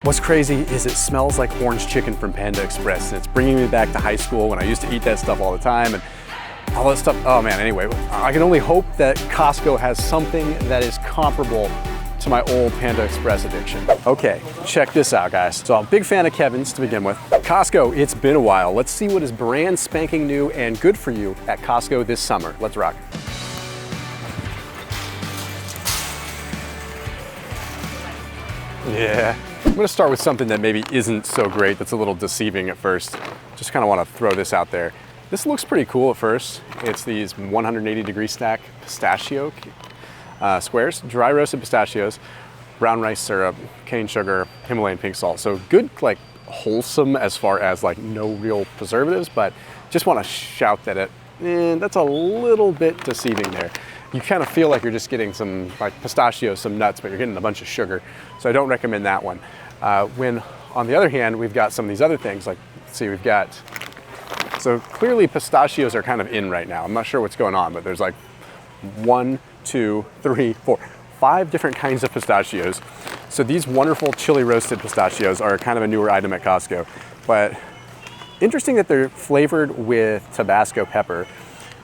What's crazy is it smells like orange chicken from Panda Express, and it's bringing me back to high school when I used to eat that stuff all the time, and all that stuff. Oh man, anyway, I can only hope that Costco has something that is comparable to my old Panda Express addiction. Okay, check this out, guys. So I'm a big fan of Kevin's to begin with. Costco, it's been a while. Let's see what is brand spanking new and good for you at Costco this summer. Let's rock. Yeah. I'm gonna start with something that maybe isn't so great, that's a little deceiving at first. Just kind of want to throw this out there. This looks pretty cool at first. It's these 180-degree stack pistachio squares, dry roasted pistachios, brown rice syrup, cane sugar, Himalayan pink salt. So good, like wholesome as far as like no real preservatives, but just want to shout that that's a little bit deceiving there. You kind of feel like you're just getting some like pistachios, some nuts, but you're getting a bunch of sugar. So I don't recommend that one. When on the other hand, we've got some of these other things, like let's see, we've got, so clearly pistachios are kind of in right now. I'm not sure what's going on, but there's like 1, 2, 3, 4, 5 different kinds of pistachios. So these wonderful chili roasted pistachios are kind of a newer item at Costco, but interesting that they're flavored with Tabasco pepper.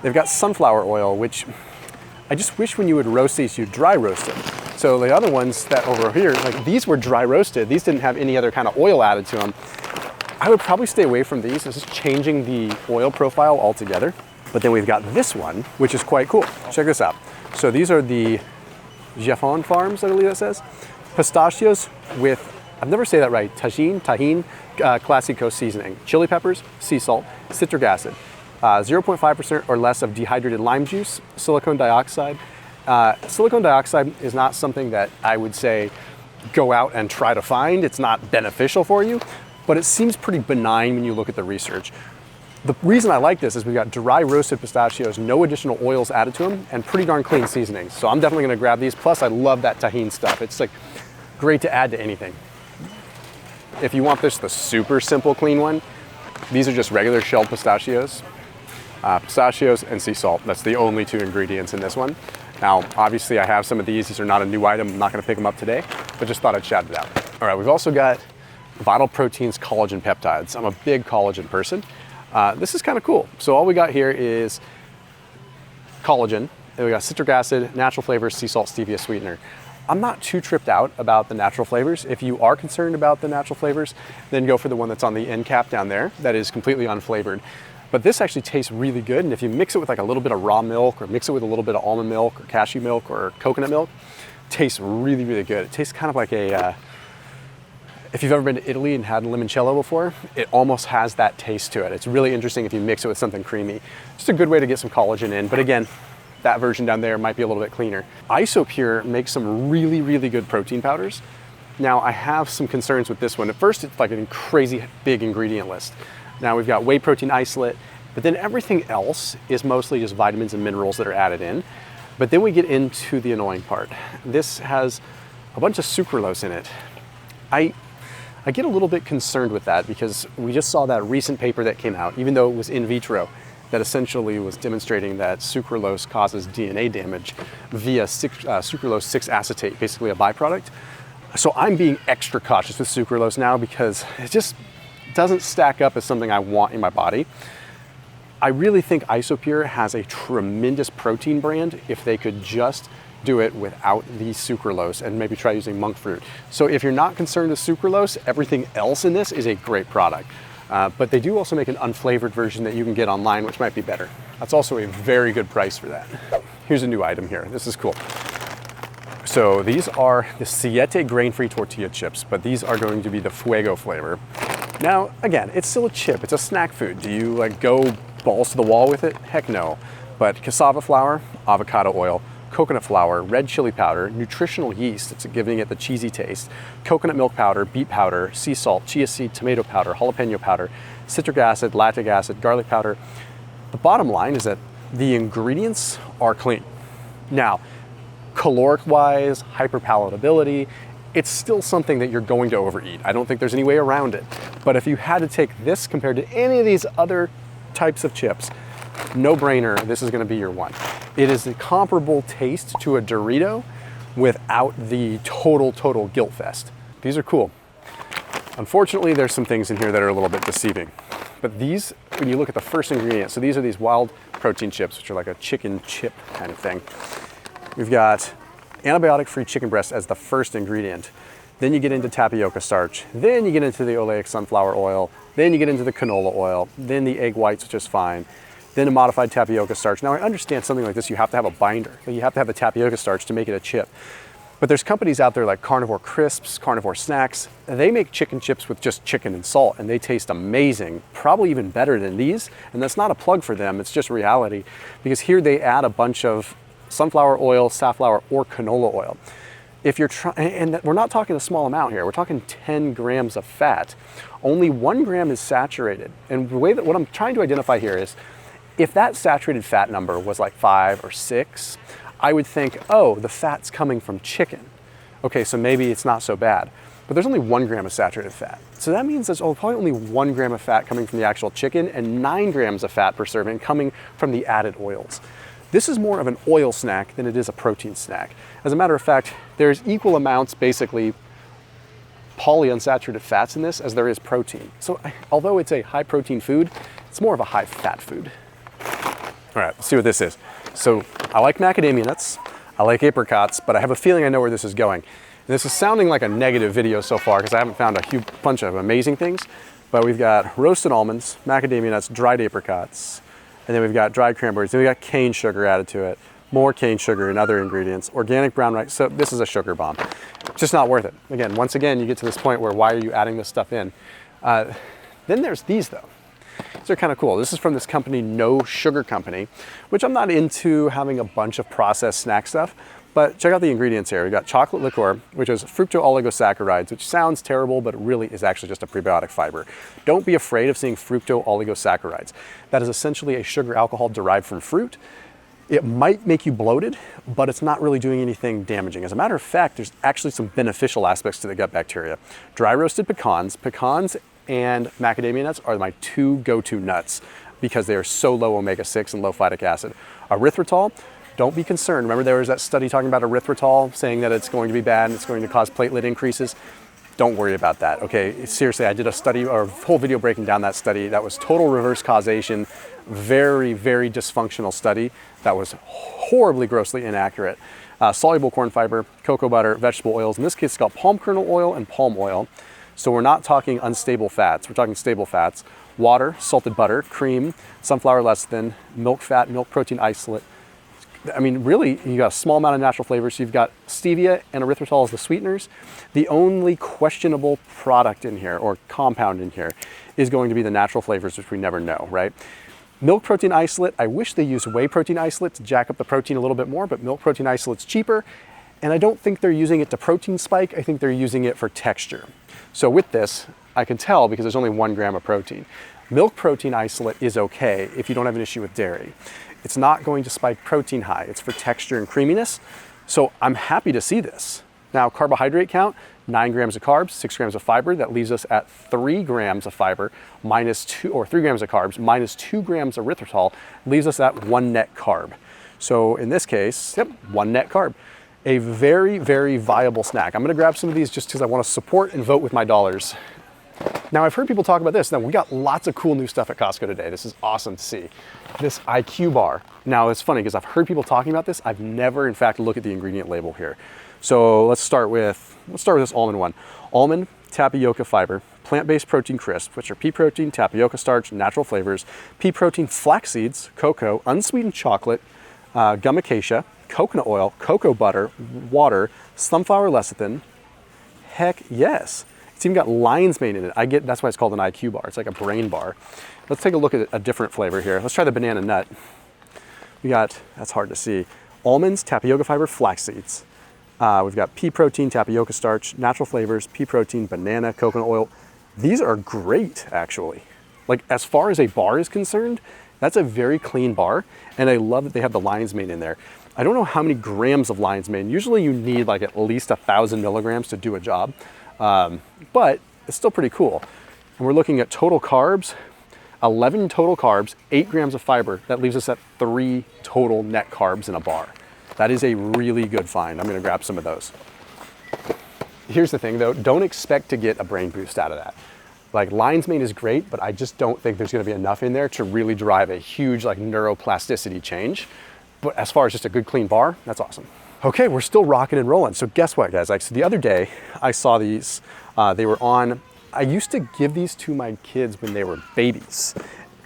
They've got sunflower oil, which I just wish when you would roast these, you'd dry roast them. So the other ones that over here, like these were dry roasted. These didn't have any other kind of oil added to them. I would probably stay away from these. This is changing the oil profile altogether. But then we've got this one, which is quite cool. Check this out. So these are the Jeffon Farms, I believe that says. Pistachios with, I've never say that right, tahine, Classico seasoning, chili peppers, sea salt, citric acid, 0.5% or less of dehydrated lime juice, silicone dioxide. Silicone dioxide is not something that I would say go out and try to find. It's not beneficial for you, but it seems pretty benign when you look at the research. The reason I like this is we've got dry roasted pistachios, no additional oils added to them, and pretty darn clean seasonings. So I'm definitely gonna grab these. Plus I love that tahine stuff. It's like great to add to anything. If you want this, the super simple clean one, these are just regular shelled pistachios. Pistachios and sea salt. That's the only 2 ingredients in this one. Now, obviously I have some of these. These are not a new item. I'm not gonna pick them up today, but just thought I'd shout it out. All right, we've also got Vital Proteins Collagen Peptides. I'm a big collagen person. This is kind of cool. So all we got here is collagen, and we got citric acid, natural flavors, sea salt, stevia sweetener. I'm not too tripped out about the natural flavors. If you are concerned about the natural flavors, then go for the one that's on the end cap down there that is completely unflavored. But this actually tastes really good, and if you mix it with like a little bit of raw milk, or mix it with a little bit of almond milk, or cashew milk, or coconut milk, it tastes really, really good. It tastes kind of like a, if you've ever been to Italy and had limoncello before, it almost has that taste to it. It's really interesting if you mix it with something creamy. Just a good way to get some collagen in, but again, that version down there might be a little bit cleaner. Isopure makes some really, really good protein powders. Now, I have some concerns with this one. At first, it's like a crazy big ingredient list. Now we've got whey protein isolate, but then everything else is mostly just vitamins and minerals that are added in. But then we get into the annoying part. This has a bunch of sucralose in it. I get a little bit concerned with that because we just saw that recent paper that came out, even though it was in vitro, that essentially was demonstrating that sucralose causes DNA damage via sucralose 6-acetate, basically a byproduct. So I'm being extra cautious with sucralose now because it just doesn't stack up as something I want in my body. I really think Isopure has a tremendous protein brand if they could just do it without the sucralose and maybe try using monk fruit. So if you're not concerned with sucralose, everything else in this is a great product. But they do also make an unflavored version that you can get online, which might be better. That's also a very good price for that. Here's a new item here. This is cool. So these are the Siete grain-free tortilla chips, but these are going to be the Fuego flavor. Now, again, it's still a chip. It's a snack food. Do you like go balls to the wall with it? Heck no. But cassava flour, avocado oil, coconut flour, red chili powder, nutritional yeast, it's giving it the cheesy taste, coconut milk powder, beet powder, sea salt, chia seed, tomato powder, jalapeno powder, citric acid, lactic acid, garlic powder. The bottom line is that the ingredients are clean. Now, caloric-wise, hyperpalatability, it's still something that you're going to overeat. I don't think there's any way around it. But if you had to take this compared to any of these other types of chips, no brainer, this is gonna be your one. It is a comparable taste to a Dorito without the total guilt fest. These are cool. Unfortunately, there's some things in here that are a little bit deceiving. But these, when you look at the first ingredient, so these are these wild protein chips, which are like a chicken chip kind of thing. We've got antibiotic-free chicken breast as the first ingredient. Then you get into tapioca starch. Then you get into the oleic sunflower oil. Then you get into the canola oil. Then the egg whites, which is fine. Then a modified tapioca starch. Now I understand something like this, you have to have a binder. You have to have the tapioca starch to make it a chip. But there's companies out there like Carnivore Crisps, Carnivore Snacks. They make chicken chips with just chicken and salt, and they taste amazing, probably even better than these. And that's not a plug for them, it's just reality. Because here they add a bunch of sunflower oil, safflower, or canola oil. If you're trying, and we're not talking a small amount here, we're talking 10 grams of fat. Only 1 gram is saturated. And the way that what I'm trying to identify here is, if that saturated fat number was like 5 or 6, I would think, oh, the fat's coming from chicken. Okay, so maybe it's not so bad. But there's only 1 gram of saturated fat. So that means there's probably only 1 gram of fat coming from the actual chicken and 9 grams of fat per serving coming from the added oils. This is more of an oil snack than it is a protein snack. As a matter of fact, there's equal amounts, basically, polyunsaturated fats in this as there is protein. So although it's a high protein food, it's more of a high fat food. All right, let's see what this is. So I like macadamia nuts, I like apricots, but I have a feeling I know where this is going. And this is sounding like a negative video so far because I haven't found a huge bunch of amazing things, but we've got roasted almonds, macadamia nuts, dried apricots, and then we've got dried cranberries, then we got cane sugar added to it, more cane sugar and other ingredients, organic brown rice. So this is a sugar bomb. It's just not worth it. Again, once again, you get to this point where why are you adding this stuff in? Then there's these though. These are kind of cool. This is from this company, NoSugar Company, which I'm not into having a bunch of processed snack stuff, but check out the ingredients here. We've got chocolate liqueur, which is fructooligosaccharides, which sounds terrible, but really is actually just a prebiotic fiber. Don't be afraid of seeing fructooligosaccharides. That is essentially a sugar alcohol derived from fruit. It might make you bloated, but it's not really doing anything damaging. As a matter of fact, there's actually some beneficial aspects to the gut bacteria. Dry roasted pecans and macadamia nuts are my 2 go-to nuts because they are so low omega-6 and low phytic acid. Erythritol, don't be concerned. Remember there was that study talking about erythritol saying that it's going to be bad and it's going to cause platelet increases? Don't worry about that, okay? Seriously, I did a study or a whole video breaking down that study. That was total reverse causation, very, very dysfunctional study that was horribly, grossly inaccurate. Soluble corn fiber, cocoa butter, vegetable oils. In this case, it's called palm kernel oil and palm oil. So we're not talking unstable fats, we're talking stable fats. Water, salted butter, cream, sunflower lecithin, milk fat, milk protein isolate. I mean, really, you got a small amount of natural flavors. You've got stevia and erythritol as the sweeteners. The only questionable product in here, or compound in here, is going to be the natural flavors, which we never know, right? Milk protein isolate, I wish they used whey protein isolate to jack up the protein a little bit more, but milk protein isolate's cheaper. And I don't think they're using it to protein spike, I think they're using it for texture. So with this, I can tell because there's only 1 gram of protein. Milk protein isolate is okay if you don't have an issue with dairy. It's not going to spike protein high. It's for texture and creaminess. So I'm happy to see this. Now, carbohydrate count, 9 grams of carbs, 6 grams of fiber. That leaves us at 3 grams of fiber minus 2, or 3 grams of carbs minus 2 grams of erythritol, leaves us at 1 net carb. So in this case, yep, 1 net carb. A very, very viable snack. I'm gonna grab some of these just because I want to support and vote with my dollars. Now, I've heard people talk about this. Now, we got lots of cool new stuff at Costco today. This is awesome to see. This IQBar. Now, it's funny because I've heard people talking about this. I've never, in fact, looked at the ingredient label here. So let's start with this almond one. Almond, tapioca fiber, plant-based protein crisp, which are pea protein, tapioca starch, natural flavors, pea protein, flax seeds, cocoa, unsweetened chocolate, gum acacia, coconut oil, cocoa butter, water, sunflower lecithin. Heck yes. It's even got lion's mane in it. That's why it's called an IQBar. It's like a brain bar. Let's take a look at a different flavor here. Let's try the banana nut. We got, that's hard to see, almonds, tapioca fiber, flax seeds. We've got pea protein, tapioca starch, natural flavors, pea protein, banana, coconut oil. These are great, actually. Like, as far as a bar is concerned, that's a very clean bar, and I love that they have the lion's mane in there. I don't know how many grams of lion's mane. Usually you need like at least 1,000 milligrams to do a job, but it's still pretty cool. And we're looking at total carbs, 11 total carbs, 8 grams of fiber. That leaves us at 3 total net carbs in a bar. That is a really good find. I'm gonna grab some of those. Here's the thing though, don't expect to get a brain boost out of that. Like lion's mane is great, but I just don't think there's gonna be enough in there to really drive a huge like neuroplasticity change. But as far as just a good clean bar, that's awesome. Okay, we're still rocking and rolling. So guess what, guys? Like, so the other day I saw these, they were on, I used to give these to my kids when they were babies,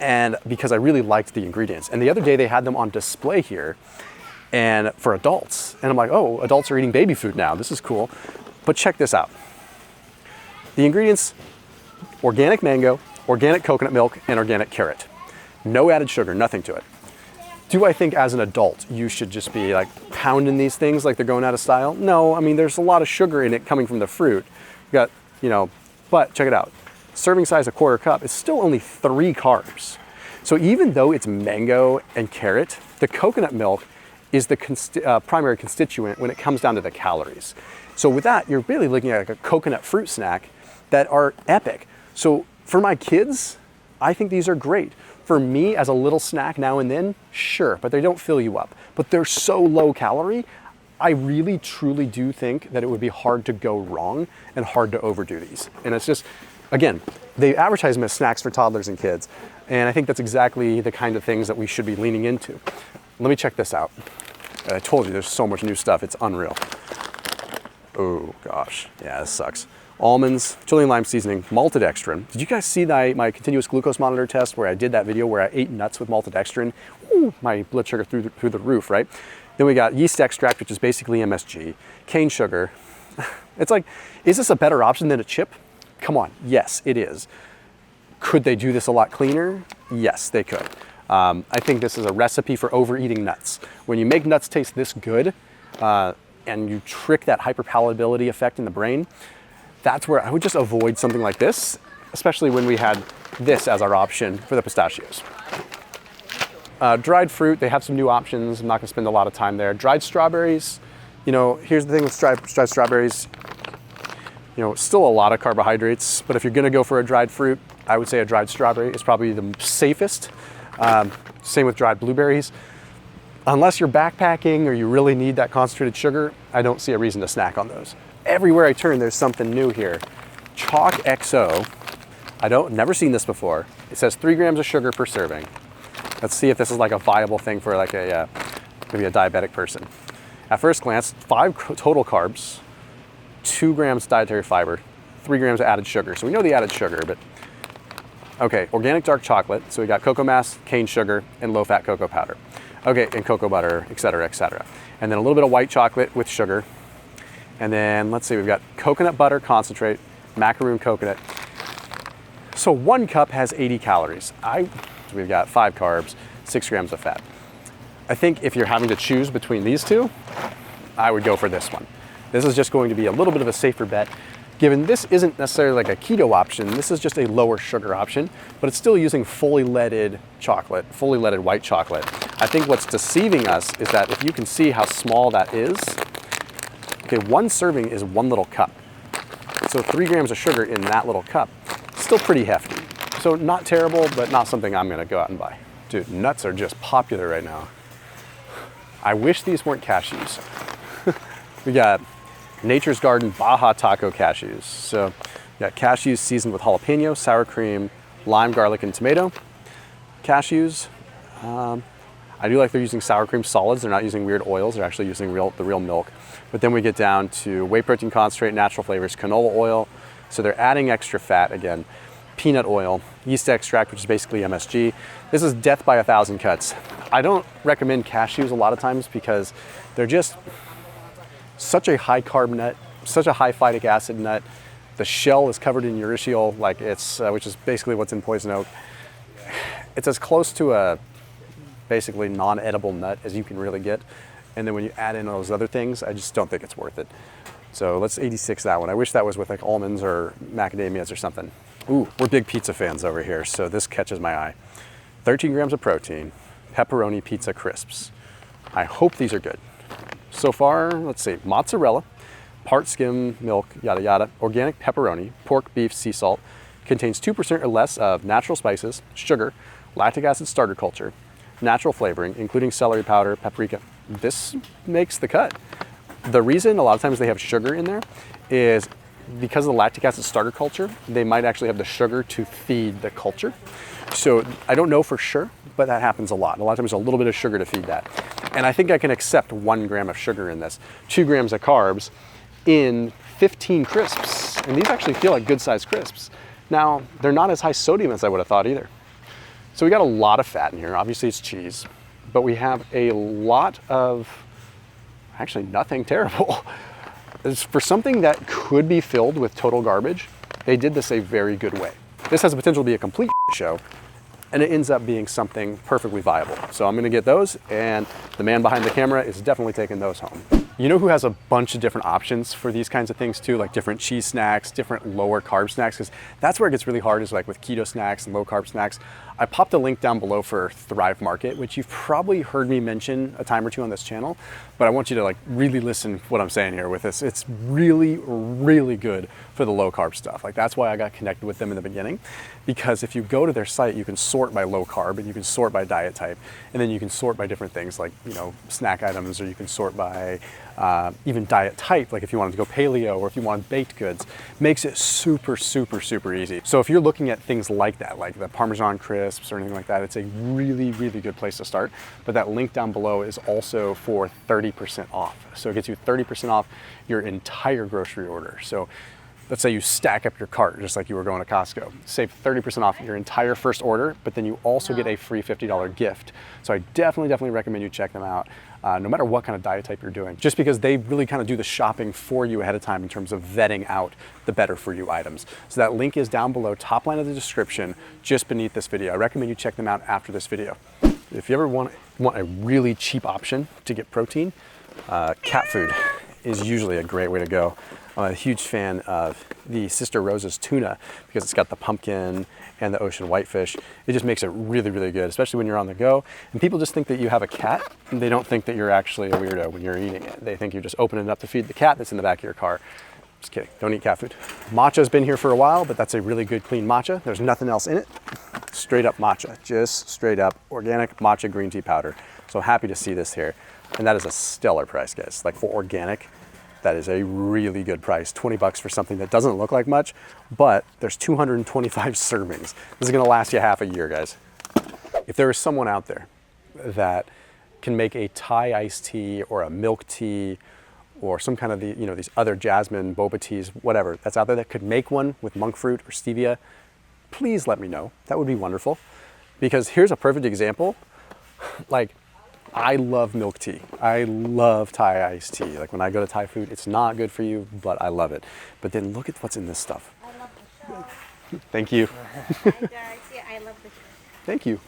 and because I really liked the ingredients. And the other day they had them on display here and for adults. And I'm like, oh, adults are eating baby food now. This is cool. But check this out. The ingredients, organic mango, organic coconut milk, and organic carrot. No added sugar, nothing to it. Do I think as an adult, you should just be like pounding these things like they're going out of style? No, I mean, there's a lot of sugar in it coming from the fruit. You got, you know, but check it out. Serving size a quarter cup is still only 3 carbs. So even though it's mango and carrot, the coconut milk is the primary constituent when it comes down to the calories. So with that, you're really looking at like a coconut fruit snack that are epic. So for my kids, I think these are great. For me, as a little snack now and then, sure, but they don't fill you up. But they're so low calorie, I really, truly do think that it would be hard to go wrong and hard to overdo these. And it's just, again, they advertise them as snacks for toddlers and kids. And I think that's exactly the kind of things that we should be leaning into. Let me check this out. I told you there's so much new stuff, it's unreal. Oh gosh, yeah, this sucks. Almonds, chili and lime seasoning, malted dextrin. Did you guys see my continuous glucose monitor test where I did that video where I ate nuts with malted dextrin? Ooh, my blood sugar through the roof, right? Then we got yeast extract, which is basically MSG, cane sugar. It's like, is this a better option than a chip? Come on, yes, it is. Could they do this a lot cleaner? Yes, they could. I think this is a recipe for overeating nuts. When you make nuts taste this good and you trick that hyperpalatability effect in the brain, that's where I would just avoid something like this, especially when we had this as our option for the pistachios. Dried fruit, they have some new options. I'm not gonna spend a lot of time there. Dried strawberries, you know, here's the thing with dried strawberries, you know, still a lot of carbohydrates, but if you're gonna go for a dried fruit, I would say a dried strawberry is probably the safest. Same with dried blueberries. Unless you're backpacking or you really need that concentrated sugar, I don't see a reason to snack on those. Everywhere I turn, there's something new here. Chalk XO. Never seen this before. It says 3 grams of sugar per serving. Let's see if this is like a viable thing for like a maybe a diabetic person. At first glance, 5 total carbs, 2 grams dietary fiber, 3 grams of added sugar. So we know the added sugar, but okay, organic dark chocolate. So we got cocoa mass, cane sugar, and low-fat cocoa powder. Okay, and cocoa butter, et cetera, et cetera. And then a little bit of white chocolate with sugar. And then let's see, we've got coconut butter concentrate, macaroon coconut. So 1 cup has 80 calories. We've got 5 carbs, 6 grams of fat. I think if you're having to choose between these two, I would go for this one. This is just going to be a little bit of a safer bet. Given this isn't necessarily like a keto option, this is just a lower sugar option, but it's still using fully leaded chocolate, fully leaded white chocolate. I think what's deceiving us is that if you can see how small that is, okay, 1 serving is 1 little cup. So 3 grams of sugar in that little cup, still pretty hefty. So not terrible, but not something I'm gonna go out and buy. Dude, nuts are just popular right now. I wish these weren't cashews. We got Nature's Garden Baja Taco cashews. So we got cashews seasoned with jalapeno, sour cream, lime, garlic, and tomato. Cashews, I do like they're using sour cream solids. They're not using weird oils. They're actually using the real milk. But then we get down to whey protein concentrate, natural flavors, canola oil. So they're adding extra fat again. Peanut oil, yeast extract, which is basically MSG. This is death by 1,000 cuts. I don't recommend cashews a lot of times because they're just such a high carb nut, such a high phytic acid nut. The shell is covered in urushiol, like which is basically what's in poison oak. It's as close to a basically non-edible nut as you can really get. And then when you add in those other things, I just don't think it's worth it. So let's 86 that one. I wish that was with like almonds or macadamias or something. Ooh, we're big pizza fans over here, so this catches my eye. 13 grams of protein, pepperoni pizza crisps. I hope these are good. So far, let's see, mozzarella, part skim milk, yada yada, organic pepperoni, pork, beef, sea salt, contains 2% or less of natural spices, sugar, lactic acid starter culture, natural flavoring, including celery powder, paprika. This makes the cut. The reason a lot of times they have sugar in there is because of the lactic acid starter culture, they might actually have the sugar to feed the culture. So I don't know for sure, but that happens a lot. A lot of times there's a little bit of sugar to feed that. And I think I can accept 1 gram of sugar in this, 2 grams of carbs in 15 crisps. And these actually feel like good sized crisps. Now, they're not as high sodium as I would have thought either. So we got a lot of fat in here. Obviously it's cheese, but we have a lot of, actually nothing terrible. For something that could be filled with total garbage, they did this a very good way. This has the potential to be a complete show, and it ends up being something perfectly viable. So I'm gonna get those, and the man behind the camera is definitely taking those home. You know who has a bunch of different options for these kinds of things too, like different cheese snacks, different lower carb snacks, because that's where it gets really hard, is like with keto snacks and low carb snacks. I popped a link down below for Thrive Market, which you've probably heard me mention a time or two on this channel, but I want you to like really listen to what I'm saying here with this. It's really, really good for the low carb stuff. Like that's why I got connected with them in the beginning, because if you go to their site, you can sort by low carb and you can sort by diet type, and then you can sort by different things like, you know, snack items, or you can sort by even diet type, like if you wanted to go paleo or if you want baked goods. Makes it super, super, super easy. So if you're looking at things like that, like the Parmesan crisps or anything like that, it's a really, really good place to start. But that link down below is also for 30% off. So it gets you 30% off your entire grocery order. So let's say you stack up your cart just like you were going to Costco. Save 30% off your entire first order, but then you also get a free $50 gift. So I definitely recommend you check them out, no matter what kind of diet type you're doing, just because they really kind of do the shopping for you ahead of time in terms of vetting out the better for you items. So that link is down below, top line of the description, just beneath this video. I recommend you check them out after this video. If you ever want a really cheap option to get protein, cat food is usually a great way to go. I'm a huge fan of the Sister Rose's tuna because it's got the pumpkin and the ocean whitefish. It just makes it really, really good, especially when you're on the go. And people just think that you have a cat, and they don't think that you're actually a weirdo when you're eating it. They think you're just opening it up to feed the cat that's in the back of your car. Just kidding, don't eat cat food. Matcha's been here for a while, but that's a really good clean matcha. There's nothing else in it. Straight up matcha, just straight up organic matcha green tea powder. So happy to see this here. And that is a stellar price, guys. Like for organic, that is a really good price. 20 bucks for something that doesn't look like much, but there's 225 servings. This is gonna last you half a year, guys. If there is someone out there that can make a Thai iced tea or a milk tea or some kind of these other jasmine, boba teas, whatever, that's out there that could make one with monk fruit or stevia, please let me know. That would be wonderful. Because here's a perfect example. Like, I love milk tea. I love Thai iced tea. Like when I go to Thai food, it's not good for you, but I love it. But then look at what's in this stuff. I love the show. Thank you. Hi guys, yeah, I love the show. Thank you.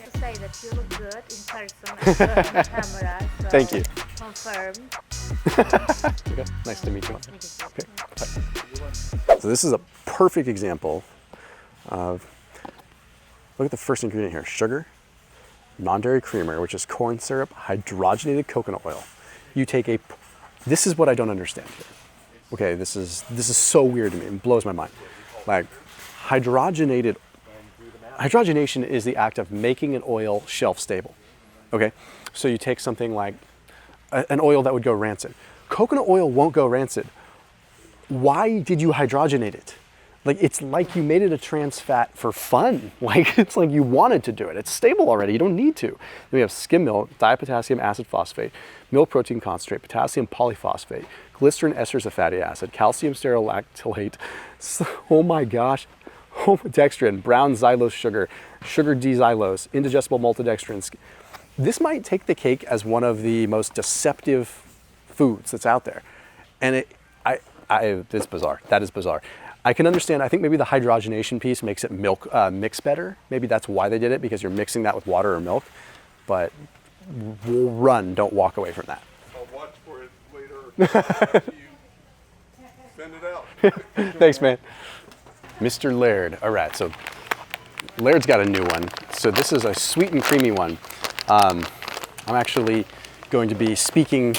To say that you look good in person and on camera. So Thank you. Confirm. Okay. Nice to meet you. Okay. Bye. So this is a perfect example of, look at the first ingredient here, sugar, non-dairy creamer, which is corn syrup, hydrogenated coconut oil. You take this is what I don't understand here. Okay, this is so weird to me. It blows my mind. Like hydrogenation is the act of making an oil shelf stable. Okay, so you take something like an oil that would go rancid. Coconut oil won't go rancid. Why did you hydrogenate it? Like, it's like you made it a trans fat for fun. Like, it's like you wanted to do it. It's stable already, you don't need to. Then we have skim milk, dipotassium acid phosphate, milk protein concentrate, potassium polyphosphate, glycerin esters of fatty acid, calcium sterolactylate, oh my gosh, homodextrin, brown xylose sugar, sugar D-xylose, indigestible maltodextrins. This might take the cake as one of the most deceptive foods that's out there. And it's bizarre, that is bizarre. I can understand, I think maybe the hydrogenation piece makes it mix better. Maybe that's why they did it, because you're mixing that with water or milk. But run, don't walk away from that. I'll watch for it later after you send it out. Thanks, man. Mr. Laird. All right, so Laird's got a new one. So this is a sweet and creamy one. I'm actually going to be speaking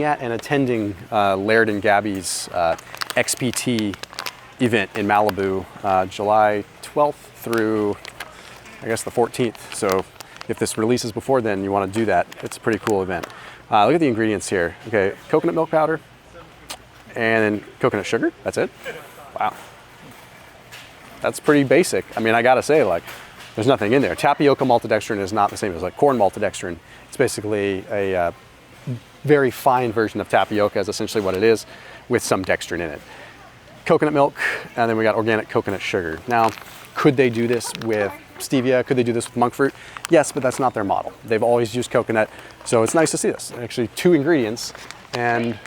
at and attending Laird and Gabby's XPT event in Malibu, July 12th through, I guess, the 14th. So if this releases before then, you want to do that. It's a pretty cool event. Look at the ingredients here. Okay, coconut milk powder and then coconut sugar. That's it. Wow. That's pretty basic. I mean, I gotta say, like, there's nothing in there. Tapioca maltodextrin is not the same as like corn maltodextrin. It's basically a very fine version of tapioca is essentially what it is, with some dextrin in it. Coconut milk, and then we got organic coconut sugar. Now, could they do this with stevia? Could they do this with monk fruit? Yes, but that's not their model. They've always used coconut, so it's nice to see this. Actually, 2 ingredients, and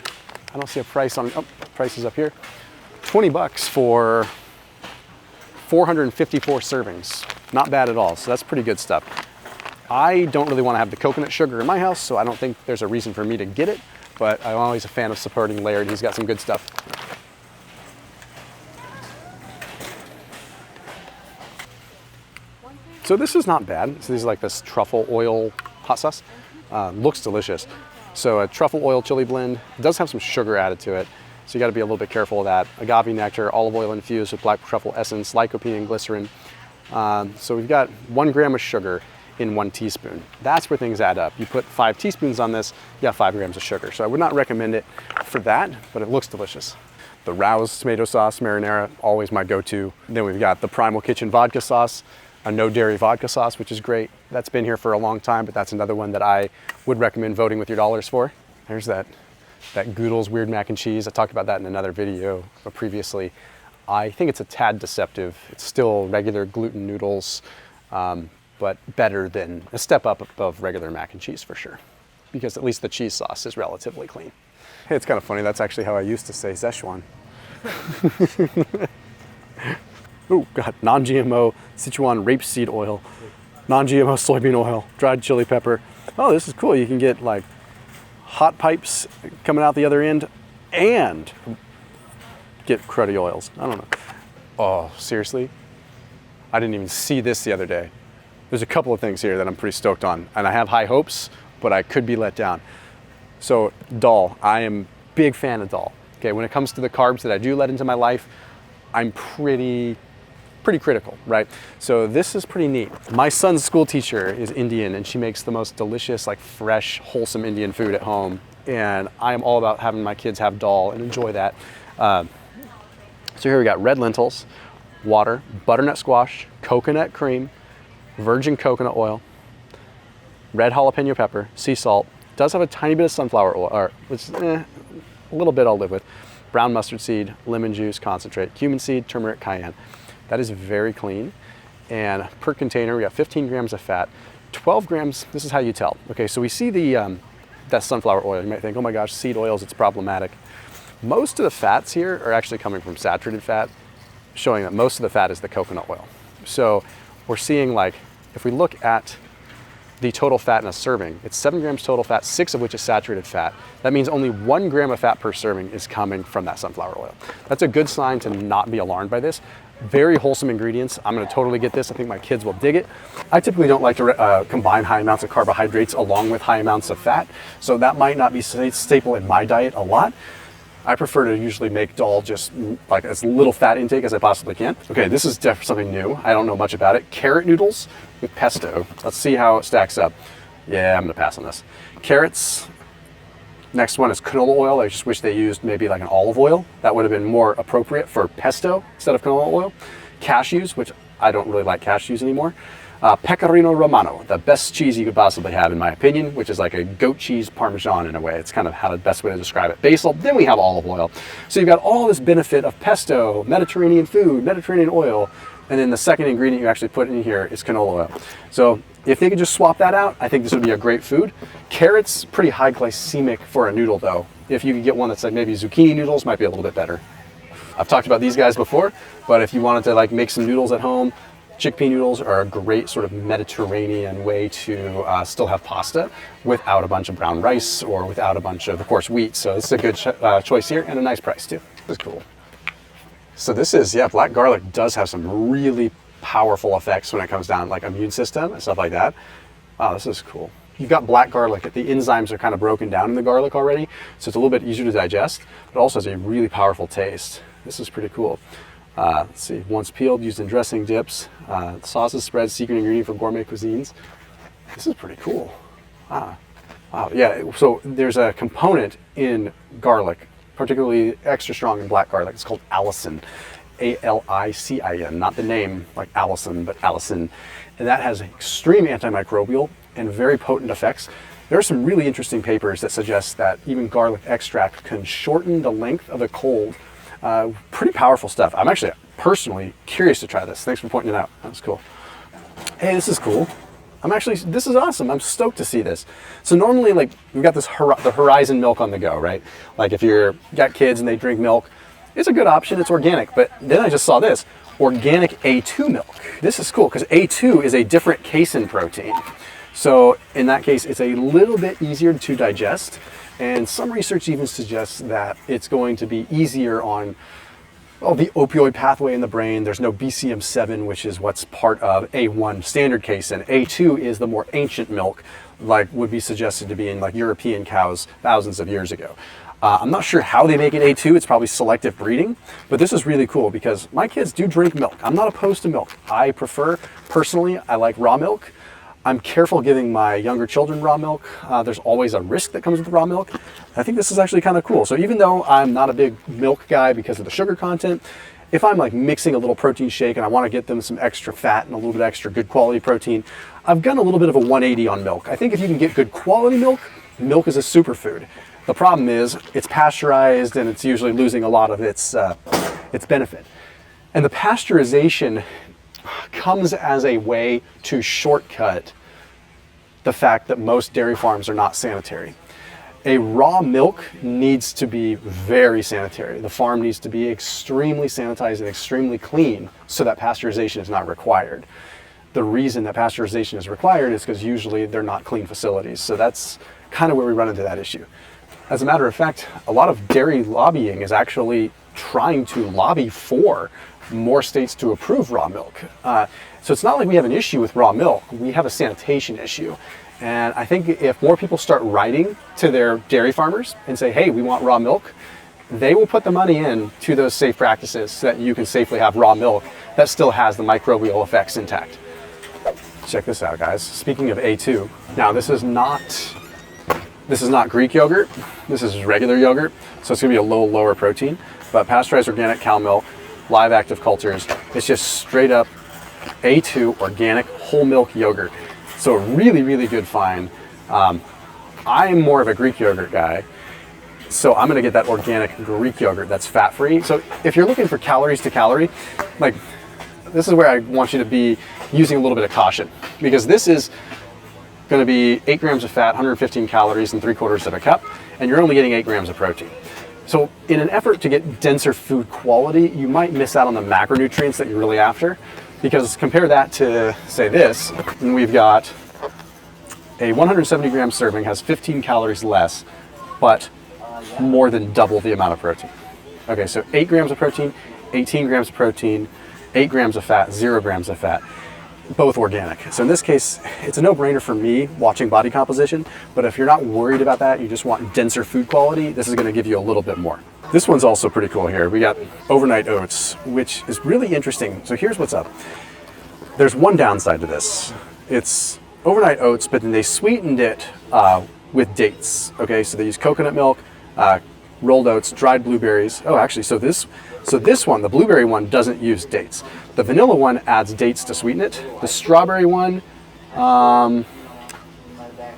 I don't see a price on, oh, price is up here. 20 bucks for 454 servings. Not bad at all, so that's pretty good stuff. I don't really want to have the coconut sugar in my house, so I don't think there's a reason for me to get it, but I'm always a fan of supporting Laird. He's got some good stuff. So this is not bad. So this is like this truffle oil hot sauce. Looks delicious. So a truffle oil chili blend. It does have some sugar added to it, so you got to be a little bit careful of that. Agave nectar, olive oil infused with black truffle essence, lycopene and glycerin. So we've got 1 gram of sugar in 1 teaspoon. That's where things add up. You put 5 teaspoons on this, you got 5 grams of sugar. So I would not recommend it for that, but it looks delicious. The Rouse tomato sauce marinara, always my go-to. Then we've got the Primal Kitchen vodka sauce, a no dairy vodka sauce, which is great. That's been here for a long time, but that's another one that I would recommend voting with your dollars for. There's that Goodle's weird mac and cheese. I talked about that in another video previously. I think it's a tad deceptive. It's still regular gluten noodles, but better than a step up above regular mac and cheese for sure, because at least the cheese sauce is relatively clean. Hey, it's kind of funny. That's actually how I used to say Szechuan. Oh God, non-GMO Sichuan rapeseed oil, non-GMO soybean oil, dried chili pepper. Oh, this is cool. You can get like hot pipes coming out the other end and get cruddy oils. I don't know. Oh, seriously? I didn't even see this the other day. There's a couple of things here that I'm pretty stoked on, and I have high hopes, but I could be let down. So dal, I am a big fan of dal. Okay, when it comes to the carbs that I do let into my life, I'm pretty critical, right? So this is pretty neat. My son's school teacher is Indian, and she makes the most delicious, like fresh, wholesome Indian food at home. And I am all about having my kids have dal and enjoy that. So here we got red lentils, water, butternut squash, coconut cream, virgin coconut oil, red jalapeno pepper, sea salt. Does have a tiny bit of sunflower oil, or which a little bit I'll live with. Brown mustard seed, lemon juice concentrate, cumin seed, turmeric, cayenne. That is very clean. And per container, we got 15 grams of fat, 12 grams. This is how you tell. Okay, so we see that sunflower oil. You might think, oh my gosh, seed oils, it's problematic. Most of the fats here are actually coming from saturated fat, showing that most of the fat is the coconut oil. So we're seeing, like, if we look at the total fat in a serving, it's 7 grams total fat, 6 of which is saturated fat. That means only 1 gram of fat per serving is coming from that sunflower oil. That's a good sign to not be alarmed by this. Very wholesome ingredients. I'm gonna totally get this. I think my kids will dig it. I typically don't like to combine high amounts of carbohydrates along with high amounts of fat, so that might not be staple in my diet a lot. I prefer to usually make dal just like as little fat intake as I possibly can. Okay, this is definitely something new. I don't know much about it. Carrot noodles with pesto. Let's see how it stacks up. Yeah, I'm gonna pass on this. Carrots. Next one is canola oil. I just wish they used maybe like an olive oil. That would have been more appropriate for pesto instead of canola oil. Cashews, which I don't really like cashews anymore. Pecorino Romano, the best cheese you could possibly have in my opinion, which is like a goat cheese Parmesan in a way. It's kind of how the best way to describe it. Basil, then we have olive oil. So you've got all this benefit of pesto, Mediterranean food, Mediterranean oil, and then the second ingredient you actually put in here is canola oil. So if they could just swap that out, I think this would be a great food. Carrots, pretty high glycemic for a noodle though. If you could get one that's like maybe zucchini noodles, might be a little bit better. I've talked about these guys before, but if you wanted to like make some noodles at home, chickpea noodles are a great sort of Mediterranean way to still have pasta without a bunch of brown rice or without a bunch of course, wheat. So this is a good choice here and a nice price too. This is cool. So this is, yeah, black garlic does have some really powerful effects when it comes down like immune system and stuff like that. Wow, this is cool. You've got black garlic. The enzymes are kind of broken down in the garlic already, so it's a little bit easier to digest, but also has a really powerful taste. This is pretty cool. Let's see, once peeled, used in dressing, dips, sauces, spreads, secret ingredient for gourmet cuisines. This is pretty cool. Wow, yeah, so there's a component in garlic, particularly extra strong in black garlic. It's called allicin, A-L-I-C-I-N, not the name like Allison, but allicin. And that has extreme antimicrobial and very potent effects. There are some really interesting papers that suggest that even garlic extract can shorten the length of a cold. Pretty powerful stuff. I'm actually personally curious to try this. Thanks for pointing it out. That was cool. Hey, this is cool. This is awesome. I'm stoked to see this. So normally, like, we've got this the Horizon milk on the go, right? Like if you're got kids and they drink milk, it's a good option. It's organic. But then I just saw this, organic A2 milk. This is cool because A2 is a different casein protein. So in that case, it's a little bit easier to digest. And some research even suggests that it's going to be easier on the opioid pathway in the brain. There's no BCM7, which is what's part of A1 standard casein. A2 is the more ancient milk, like would be suggested to be in like European cows thousands of years ago. I'm not sure how they make it A2. It's probably selective breeding, but this is really cool because my kids do drink milk. I'm not opposed to milk. I prefer, personally, I like raw milk. I'm careful giving my younger children raw milk. There's always a risk that comes with raw milk. I think this is actually kind of cool. So even though I'm not a big milk guy because of the sugar content, if I'm like mixing a little protein shake and I want to get them some extra fat and a little bit extra good quality protein, I've done a little bit of a 180 on milk. I think if you can get good quality milk, milk is a superfood. The problem is it's pasteurized and it's usually losing a lot of its benefit. And the pasteurization comes as a way to shortcut the fact that most dairy farms are not sanitary. A raw milk needs to be very sanitary. The farm needs to be extremely sanitized and extremely clean so that pasteurization is not required. The reason that pasteurization is required is because usually they're not clean facilities. So that's kind of where we run into that issue. As a matter of fact, a lot of dairy lobbying is actually trying to lobby for more states to approve raw milk. So it's not like we have an issue with raw milk, we have a sanitation issue. And I think if more people start writing to their dairy farmers and say, hey, we want raw milk, they will put the money in to those safe practices so that you can safely have raw milk that still has the microbial effects intact. Check this out, guys. Speaking of A2, now this is not Greek yogurt, this is regular yogurt, so it's gonna be a little lower protein, but pasteurized organic cow milk, live active cultures, it's just straight up A2 organic whole milk yogurt. So a really, really good find. I'm more of a Greek yogurt guy, so I'm gonna get that organic Greek yogurt that's fat-free. So if you're looking for calories to calorie, like this is where I want you to be using a little bit of caution, because this is gonna be 8 grams of fat, 115 calories, and 3/4 of a cup, and you're only getting 8 grams of protein. So in an effort to get denser food quality, you might miss out on the macronutrients that you're really after, because compare that to, say, this, and we've got a 170 gram serving, has 15 calories less, but more than double the amount of protein. Okay, so 8 grams of protein, 18 grams of protein, 8 grams of fat, 0 grams of fat, both organic. So in this case, it's a no-brainer for me watching body composition, but if you're not worried about that, you just want denser food quality, this is gonna give you a little bit more. This one's also pretty cool here. We got overnight oats, which is really interesting. So here's what's up. There's one downside to this. It's overnight oats, but then they sweetened it with dates. Okay, so they use coconut milk, rolled oats, dried blueberries. Oh, actually, so this one, the blueberry one, doesn't use dates. The vanilla one adds dates to sweeten it. The strawberry one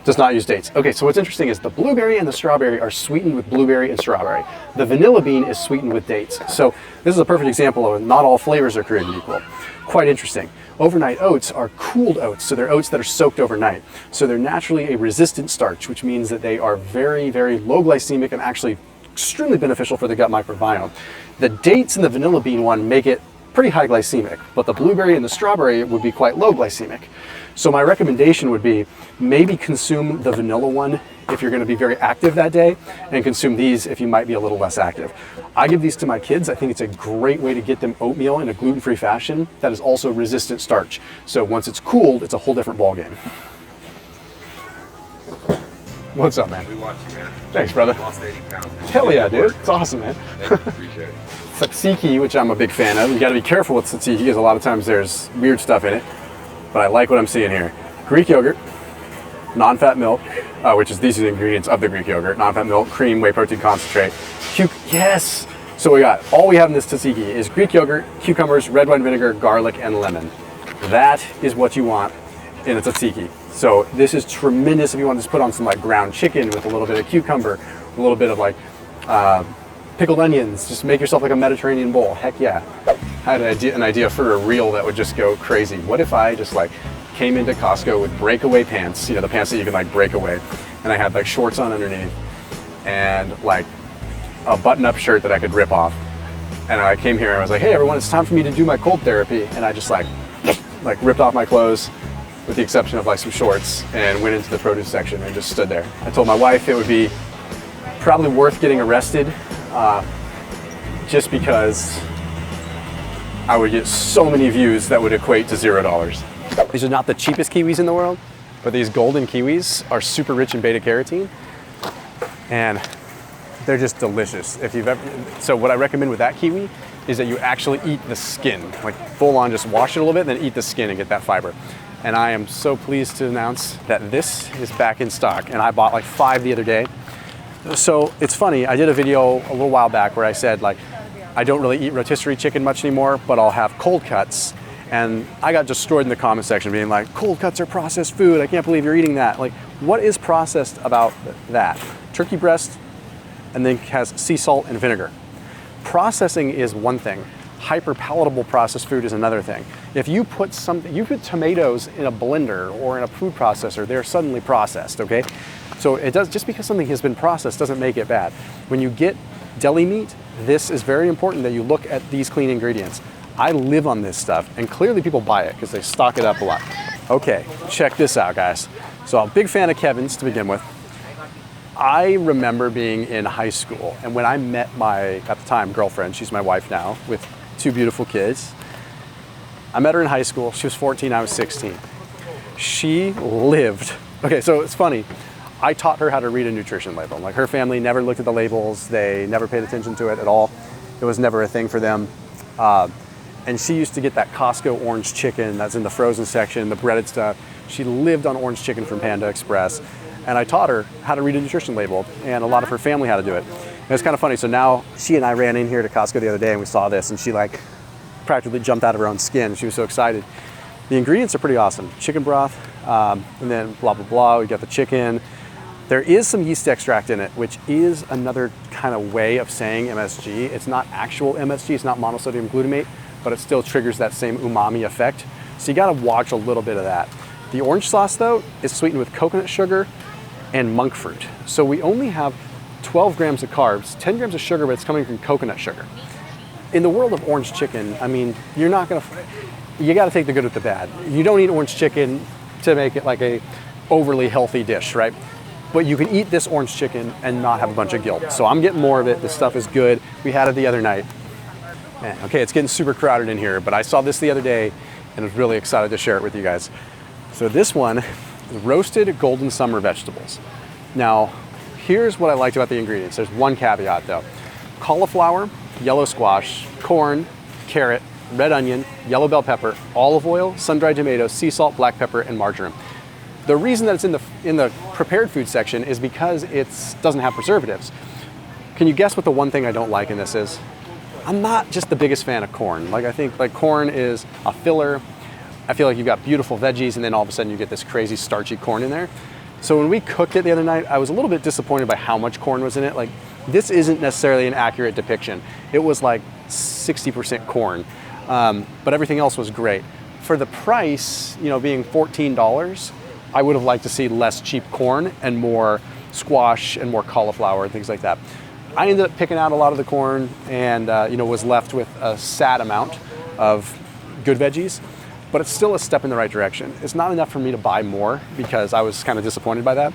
does not use dates. Okay, so what's interesting is the blueberry and the strawberry are sweetened with blueberry and strawberry. The vanilla bean is sweetened with dates. So this is a perfect example of not all flavors are created equal. Quite interesting. Overnight oats are cooled oats, so they're oats that are soaked overnight. So they're naturally a resistant starch, which means that they are very, very low glycemic and actually extremely beneficial for the gut microbiome. The dates in the vanilla bean one make it pretty high glycemic, but the blueberry and the strawberry would be quite low glycemic. So my recommendation would be maybe consume the vanilla one if you're gonna be very active that day, and consume these if you might be a little less active. I give these to my kids. I think it's a great way to get them oatmeal in a gluten-free fashion that is also resistant starch. So once it's cooled, it's a whole different ballgame. What's up, man? We watch you, man. Thanks, brother. Lost 80 pounds. Hell yeah, dude. It's awesome, man. Thank you. Appreciate it. Tzatziki, which I'm a big fan of. You gotta be careful with tzatziki because a lot of times there's weird stuff in it, but I like what I'm seeing here. Greek yogurt, non-fat milk, which is these are the ingredients of the Greek yogurt: non-fat milk, cream, whey protein concentrate. Yes. So all we have in this tzatziki is Greek yogurt, cucumbers, red wine vinegar, garlic, and lemon. That is what you want in a tzatziki. So this is tremendous if you want to just put on some like ground chicken with a little bit of cucumber, a little bit of like pickled onions. Just make yourself like a Mediterranean bowl. Heck yeah. I had an idea for a reel that would just go crazy. What if I just like came into Costco with breakaway pants, you know, the pants that you can like break away, and I had like shorts on underneath and like a button-up shirt that I could rip off. And I came here and I was like, hey everyone, it's time for me to do my cold therapy. And I just like ripped off my clothes with the exception of like some shorts and went into the produce section and just stood there. I told my wife it would be probably worth getting arrested just because I would get so many views that would equate to $0. These are not the cheapest kiwis in the world, but these golden kiwis are super rich in beta carotene and they're just delicious. So what I recommend with that kiwi is that you actually eat the skin, like full on, just wash it a little bit, then eat the skin and get that fiber. And I am so pleased to announce that this is back in stock, and I bought like 5 the other day. So it's funny, I did a video a little while back where I said like, I don't really eat rotisserie chicken much anymore, but I'll have cold cuts. And I got destroyed in the comment section being like, cold cuts are processed food, I can't believe you're eating that. Like, what is processed about that? Turkey breast, and then has sea salt and vinegar. Processing is one thing. Hyper palatable processed food is another thing. If you put tomatoes in a blender or in a food processor, they're suddenly processed, okay? So just because something has been processed doesn't make it bad. When you get deli meat, this is very important that you look at these clean ingredients. I live on this stuff, and clearly people buy it because they stock it up a lot. Okay, check this out, guys. So I'm a big fan of Kevin's to begin with. I remember being in high school, and when I met my, at the time, girlfriend, she's my wife now, with 2 beautiful kids. I met her in high school. She was 14, I was 16. She lived, okay, so it's funny. I taught her how to read a nutrition label. Like, her family never looked at the labels. They never paid attention to it at all. It was never a thing for them. And she used to get that Costco orange chicken that's in the frozen section, the breaded stuff. She lived on orange chicken from Panda Express. And I taught her how to read a nutrition label, and a lot of her family how to do it. And it's kind of funny. So now she and I ran in here to Costco the other day and we saw this, and she like practically jumped out of her own skin. She was so excited. The ingredients are pretty awesome. Chicken broth, and then blah, blah, blah. We got the chicken. There is some yeast extract in it, which is another kind of way of saying MSG. It's not actual MSG, it's not monosodium glutamate, but it still triggers that same umami effect. So you gotta watch a little bit of that. The orange sauce though is sweetened with coconut sugar and monk fruit. So we only have 12 grams of carbs, 10 grams of sugar, but it's coming from coconut sugar. In the world of orange chicken, I mean, you gotta take the good with the bad. You don't eat orange chicken to make it like a overly healthy dish, right? But you can eat this orange chicken and not have a bunch of guilt. So I'm getting more of it. This stuff is good. We had it the other night. Man, okay, it's getting super crowded in here, but I saw this the other day and was really excited to share it with you guys. So this one is roasted golden summer vegetables. Now, here's what I liked about the ingredients. There's one caveat though. Cauliflower, yellow squash, corn, carrot, red onion, yellow bell pepper, olive oil, sun-dried tomatoes, sea salt, black pepper, and marjoram. The reason that it's in the prepared food section is because it doesn't have preservatives. Can you guess what the one thing I don't like in this is? I'm not just the biggest fan of corn. Like, I think like corn is a filler. I feel like you've got beautiful veggies and then all of a sudden you get this crazy starchy corn in there. So when we cooked it the other night, I was a little bit disappointed by how much corn was in it. Like, this isn't necessarily an accurate depiction. It was like 60% corn, but everything else was great. For the price, you know, being $14, I would have liked to see less cheap corn and more squash and more cauliflower and things like that. I ended up picking out a lot of the corn and was left with a sad amount of good veggies, but it's still a step in the right direction. It's not enough for me to buy more because I was kind of disappointed by that,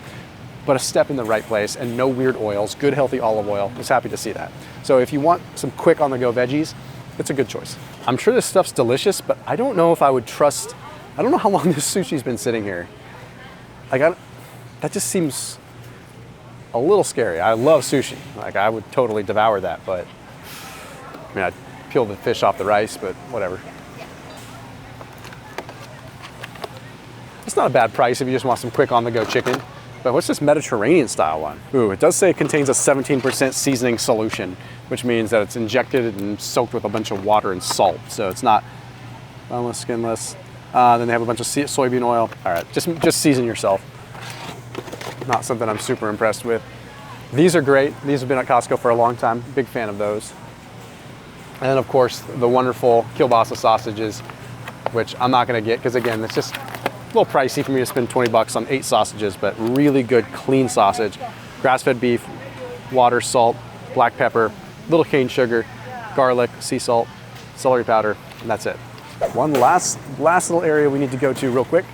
but a step in the right place and no weird oils, good healthy olive oil. I was happy to see that. So if you want some quick on the go veggies, it's a good choice. I'm sure this stuff's delicious, but I don't know if I would trust, I don't know how long this sushi's been sitting here. Like, that just seems a little scary. I love sushi. Like, I would totally devour that, but I mean, I'd peel the fish off the rice, but whatever. It's not a bad price if you just want some quick on-the-go chicken. But what's this Mediterranean style one? Ooh, it does say it contains a 17% seasoning solution, which means that it's injected and soaked with a bunch of water and salt. So it's not boneless, skinless. Then they have a bunch of soybean oil. All right, just season yourself. Not something I'm super impressed with. These are great. These have been at Costco for a long time. Big fan of those. And then of course, the wonderful kielbasa sausages, which I'm not gonna get because again, it's just a little pricey for me to spend 20 bucks on 8 sausages, but really good, clean sausage. Grass-fed beef, water, salt, black pepper, little cane sugar, garlic, sea salt, celery powder, and that's it. One last little area we need to go to real quick,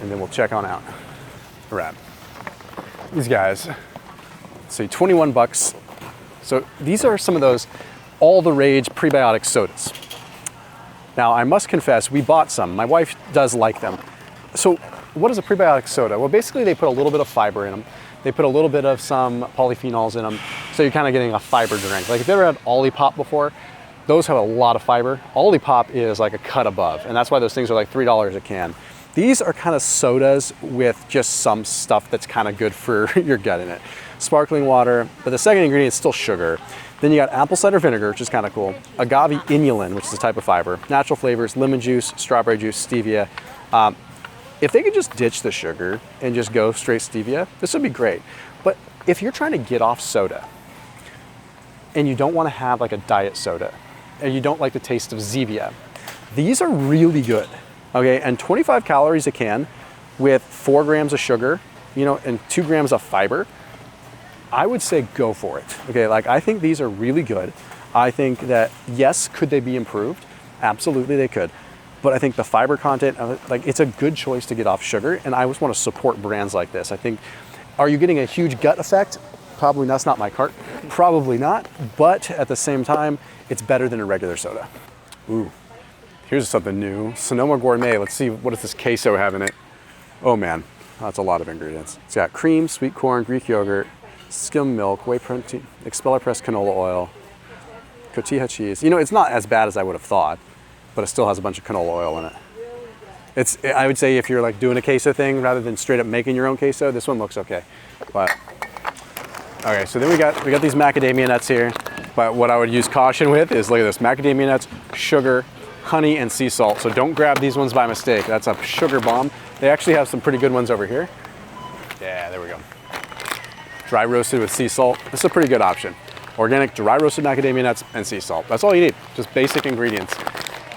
and then we'll check on out. All right. These guys, so 21 bucks. So these are some of those all the rage prebiotic sodas. Now I must confess, we bought some. My wife does like them. So what is a prebiotic soda? Well, basically they put a little bit of fiber in them. They put a little bit of some polyphenols in them. So you're kind of getting a fiber drink. Like if you ever had Olipop before, those have a lot of fiber. Olipop is like a cut above, and that's why those things are like $3 a can. These are kind of sodas with just some stuff that's kind of good for your gut in it. Sparkling water, but the second ingredient is still sugar. Then you got apple cider vinegar, which is kind of cool. Agave inulin, which is a type of fiber. Natural flavors, lemon juice, strawberry juice, stevia. If they could just ditch the sugar and just go straight stevia, this would be great. But if you're trying to get off soda and you don't want to have like a diet soda and you don't like the taste of Zevia, these are really good, okay? And 25 calories a can with 4 grams of sugar, you know, and 2 grams of fiber, I would say go for it, okay? Like I think these are really good. I think that, yes, could they be improved? Absolutely they could. But I think the fiber content, like it's a good choice to get off sugar, and I always want to support brands like this. I think, are you getting a huge gut effect? Probably, that's not my cart. Probably not, but at the same time, it's better than a regular soda. Ooh, here's something new. Sonoma Gourmet, let's see, what does this queso have in it? Oh man, that's a lot of ingredients. It's got cream, sweet corn, Greek yogurt, skim milk, whey protein, expeller pressed canola oil, tortilla cheese. You know, it's not as bad as I would have thought, but it still has a bunch of canola oil in it. I would say if you're like doing a queso thing rather than straight up making your own queso, this one looks okay. But, okay, so then we got these macadamia nuts here. But what I would use caution with is, look at this, macadamia nuts, sugar, honey, and sea salt. So don't grab these ones by mistake. That's a sugar bomb. They actually have some pretty good ones over here. Yeah, there we go. Dry roasted with sea salt. This is a pretty good option. Organic dry roasted macadamia nuts and sea salt. That's all you need, just basic ingredients.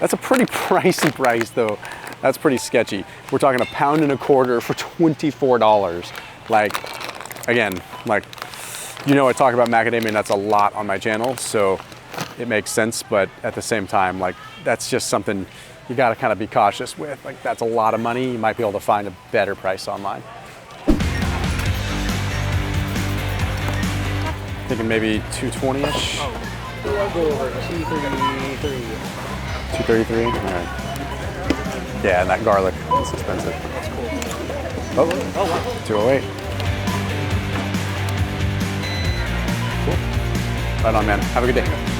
That's a pretty pricey price though. That's pretty sketchy. We're talking £1.25 for $24. Like, again, like, you know I talk about macadamia nuts a lot on my channel, so it makes sense, but at the same time, like, that's just something you gotta kind of be cautious with. Like, that's a lot of money. You might be able to find a better price online. Thinking maybe 220-ish? I'll go over 233. 233? All right. Yeah, and that garlic is expensive. That's cool. Oh, wow. 208. Cool. Right on, man. Have a good day.